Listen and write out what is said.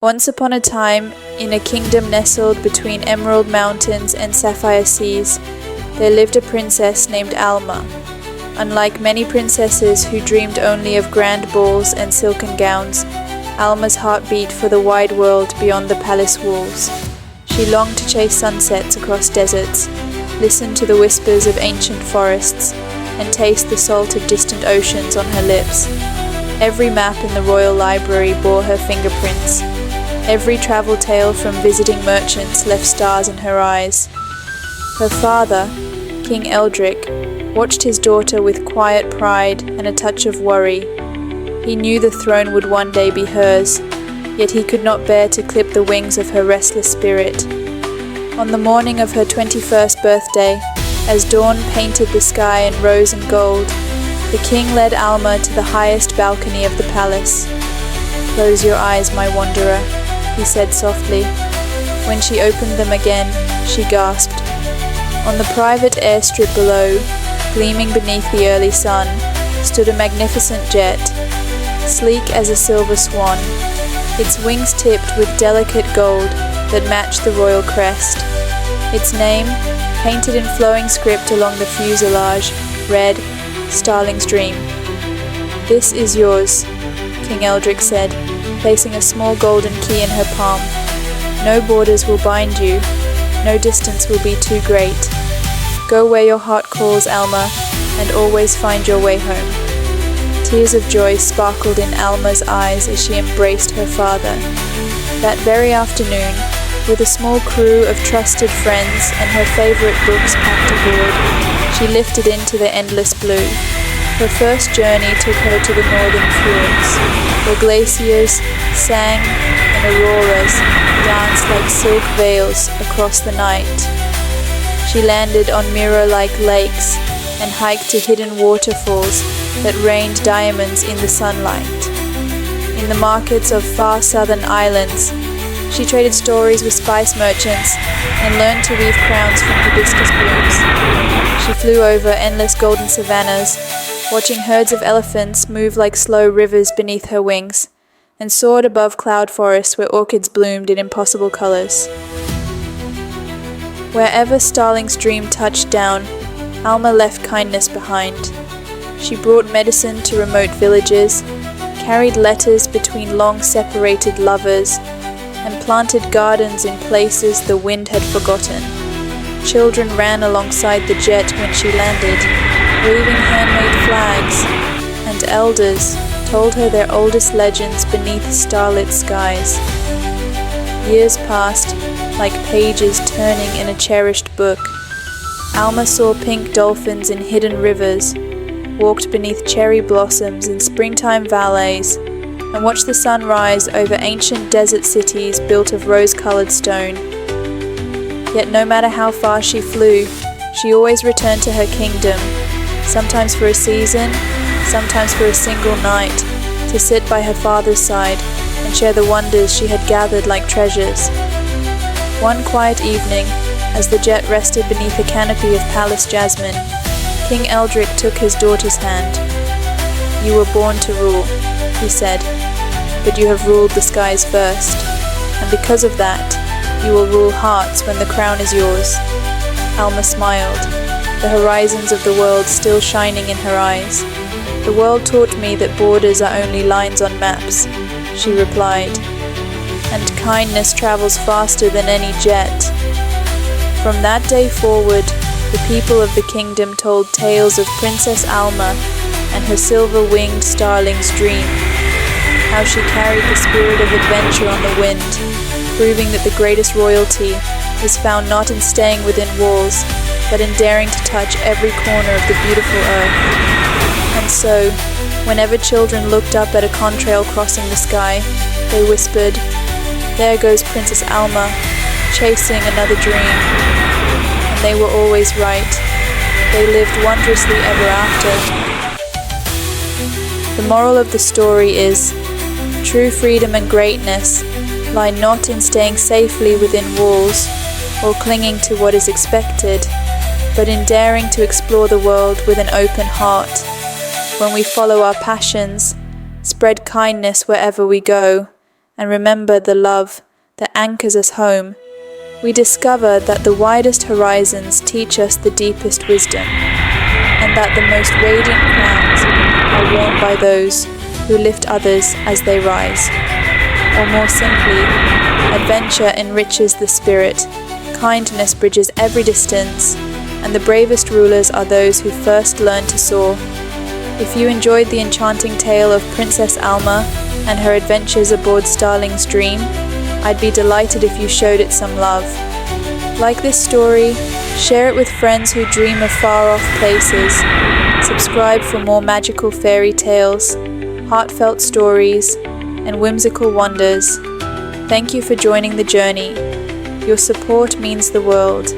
Once upon a time, in a kingdom nestled between emerald mountains and sapphire seas, there lived a princess named Alma. Unlike many princesses who dreamed only of grand balls and silken gowns, Alma's heart beat for the wide world beyond the palace walls. She longed to chase sunsets across deserts, listen to the whispers of ancient forests, and taste the salt of distant oceans on her lips. Every map in the royal library bore her fingerprints. Every travel tale from visiting merchants left stars in her eyes. Her father, King Eldrick, watched his daughter with quiet pride and a touch of worry. He knew the throne would one day be hers, yet he could not bear to clip the wings of her restless spirit. On the morning of her 21st birthday, as dawn painted the sky in rose and gold, the king led Alma to the highest balcony of the palace. "Close your eyes, my wanderer," he said softly. When she opened them again, she gasped. On the private airstrip below, gleaming beneath the early sun, stood a magnificent jet, sleek as a silver swan, its wings tipped with delicate gold that matched the royal crest. Its name, painted in flowing script along the fuselage, read, "Starling's Dream." "This is yours," King Eldrick said, placing a small golden key in her palm. "No borders will bind you, no distance will be too great. Go where your heart calls, Alma, and always find your way home." Tears of joy sparkled in Alma's eyes as she embraced her father. That very afternoon, with a small crew of trusted friends and her favorite books packed aboard, she lifted into the endless blue. Her first journey took her to the northern fjords, where glaciers sang and auroras danced like silk veils across the night. She landed on mirror-like lakes and hiked to hidden waterfalls that rained diamonds in the sunlight. In the markets of far southern islands, she traded stories with spice merchants and learned to weave crowns from hibiscus blooms. She flew over endless golden savannas, watching herds of elephants move like slow rivers beneath her wings, and soared above cloud forests where orchids bloomed in impossible colors. Wherever Starling's dream touched down, Alma left kindness behind. She brought medicine to remote villages, carried letters between long-separated lovers, and planted gardens in places the wind had forgotten. Children ran alongside the jet when she landed, waving handmade flags, and elders told her their oldest legends beneath starlit skies. Years passed, like pages turning in a cherished book. Alma saw pink dolphins in hidden rivers, walked beneath cherry blossoms in springtime valleys, and watched the sun rise over ancient desert cities built of rose-colored stone. Yet no matter how far she flew, she always returned to her kingdom, sometimes for a season, sometimes for a single night, to sit by her father's side and share the wonders she had gathered like treasures. One quiet evening, as the jet rested beneath a canopy of palace jasmine, King Eldrick took his daughter's hand. "You were born to rule," he said, "but you have ruled the skies first, and because of that, you will rule hearts when the crown is yours." Alma smiled, the horizons of the world still shining in her eyes. "The world taught me that borders are only lines on maps," she replied, "and kindness travels faster than any jet." From that day forward, the people of the kingdom told tales of Princess Alma and her silver-winged starling's dream, how she carried the spirit of adventure on the wind, proving that the greatest royalty is found not in staying within walls, but in daring to touch every corner of the beautiful earth. And so, whenever children looked up at a contrail crossing the sky, they whispered, "There goes Princess Alma, chasing another dream." And they were always right. They lived wondrously ever after. The moral of the story is, true freedom and greatness lie not in staying safely within walls or clinging to what is expected, but in daring to explore the world with an open heart. When we follow our passions, spread kindness wherever we go, and remember the love that anchors us home, we discover that the widest horizons teach us the deepest wisdom, and that the most radiant crowns are worn by those who lift others as they rise. Or more simply, adventure enriches the spirit, kindness bridges every distance, and the bravest rulers are those who first learn to soar. If you enjoyed the enchanting tale of Princess Alma and her adventures aboard Starling's dream, I'd be delighted if you showed it some love. Like this story, share it with friends who dream of far-off places. Subscribe for more magical fairy tales, heartfelt stories, and whimsical wonders. Thank you for joining the journey. Your support means the world.